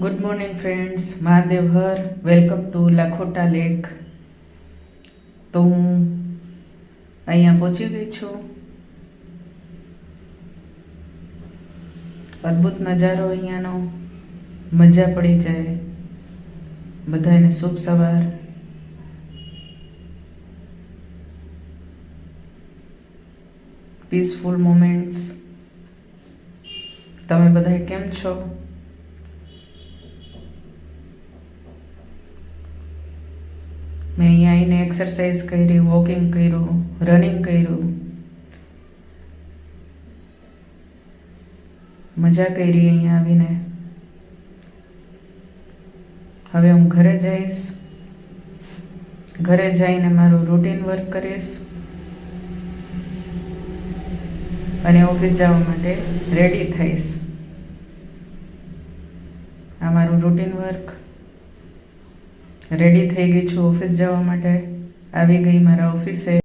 Good morning friends, Mahadev Har. Welcome to Lakhota lake. તો હું અહીંયા પહોંચી ગઈ છું. અદ્ભુત નજારો અહીંયાનો, મજા પડી જાય. બધાને શુભ સવાર. Peaceful moments. તમે બધા કેમ છો? મેં અહીંયા આવીને એક્સરસાઇઝ કરી, વોકિંગ કર્યું, રનિંગ કર્યું, મજા કરી અહીંયા આવીને. હવે હું ઘરે જઈશ. ઘરે જઈને મારું રૂટીન વર્ક કરીશ અને ઓફિસ જવા માટે રેડી થઈશ. આ મારું રૂટીન વર્ક. રેડી થઈ ગઈ છું ઓફિસ જવા માટે. આવી ગઈ મારા ઓફિસે.